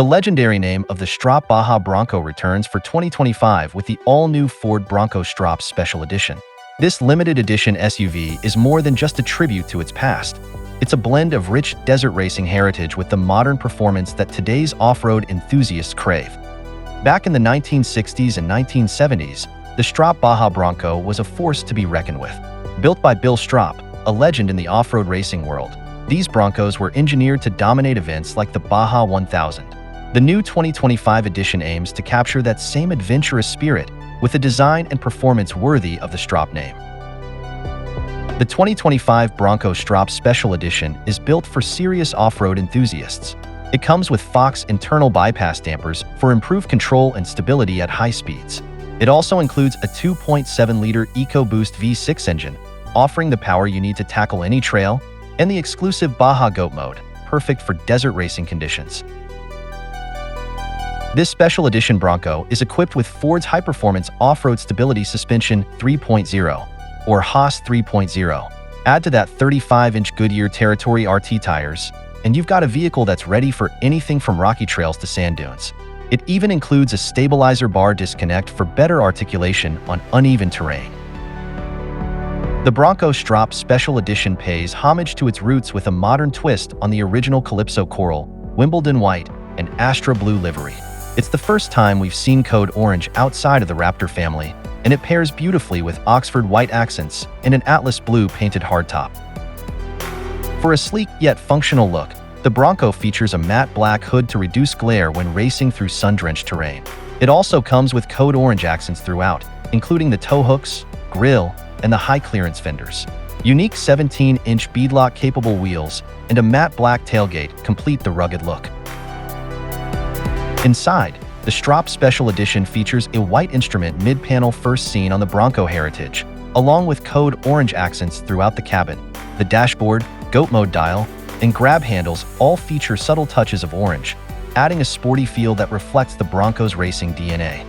The legendary name of the Stroppe Baja Bronco returns for 2025 with the all-new Ford Bronco Stroppe Special Edition. This limited edition SUV is more than just a tribute to its past. It's a blend of rich desert racing heritage with the modern performance that today's off-road enthusiasts crave. Back in the 1960s and 1970s, the Stroppe Baja Bronco was a force to be reckoned with. Built by Bill Stroppe, a legend in the off-road racing world, these Broncos were engineered to dominate events like the Baja 1000. The new 2025 edition aims to capture that same adventurous spirit with a design and performance worthy of the Stroppe name. The 2025 Bronco Stroppe Special Edition is built for serious off-road enthusiasts. It comes with Fox internal bypass dampers for improved control and stability at high speeds. It also includes a 2.7-liter EcoBoost V6 engine, offering the power you need to tackle any trail, and the exclusive Baja Goat mode, perfect for desert racing conditions. This special edition Bronco is equipped with Ford's high-performance off-road stability suspension 3.0, or Haas 3.0. Add to that 35-inch Goodyear Territory RT tires, and you've got a vehicle that's ready for anything from rocky trails to sand dunes. It even includes a stabilizer bar disconnect for better articulation on uneven terrain. The Bronco Stroppe Special Edition pays homage to its roots with a modern twist on the original Calypso Coral, Wimbledon White, and Astra Blue livery. It's the first time we've seen Code Orange outside of the Raptor family, and it pairs beautifully with Oxford white accents and an Atlas blue painted hardtop. For a sleek yet functional look, the Bronco features a matte black hood to reduce glare when racing through sun-drenched terrain. It also comes with Code Orange accents throughout, including the tow hooks, grille, and the high-clearance fenders. Unique 17-inch beadlock-capable wheels and a matte black tailgate complete the rugged look. Inside, the Stroppe Special Edition features a white instrument mid-panel first seen on the Bronco Heritage, along with Code Orange accents throughout the cabin. The dashboard, Goat Mode dial, and grab handles all feature subtle touches of orange, adding a sporty feel that reflects the Bronco's racing DNA.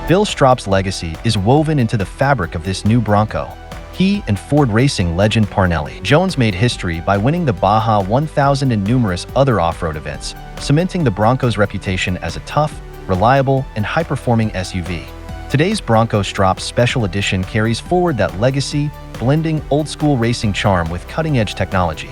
Bill Stroppe's legacy is woven into the fabric of this new Bronco. He and Ford racing legend Parnelli Jones made history by winning the Baja 1000 and numerous other off-road events, cementing the Bronco's reputation as a tough, reliable, and high-performing SUV. Today's Bronco Stroppe Special Edition carries forward that legacy, blending old-school racing charm with cutting-edge technology.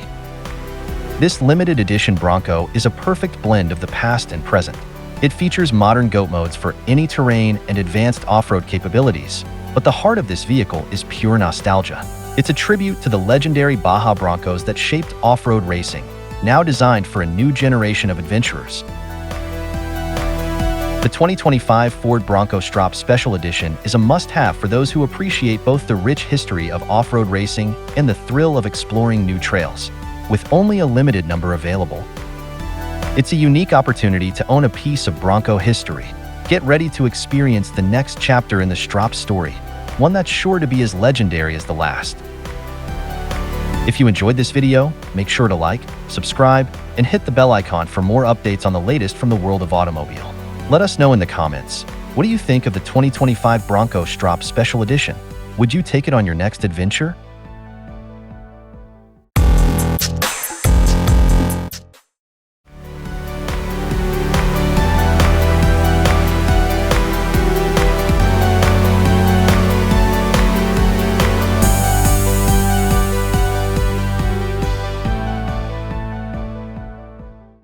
This limited edition Bronco is a perfect blend of the past and present. It features modern goat modes for any terrain and advanced off-road capabilities, but the heart of this vehicle is pure nostalgia. It's a tribute to the legendary Baja Broncos that shaped off-road racing, now designed for a new generation of adventurers. The 2025 Ford Bronco Stroppe Special Edition is a must-have for those who appreciate both the rich history of off-road racing and the thrill of exploring new trails. With only a limited number available, it's a unique opportunity to own a piece of Bronco history. Get ready to experience the next chapter in the Stroppe story, one that's sure to be as legendary as the last. If you enjoyed this video, make sure to like, subscribe, and hit the bell icon for more updates on the latest from the world of automobile. Let us know in the comments, what do you think of the 2025 Bronco Stroppe Special Edition? Would you take it on your next adventure?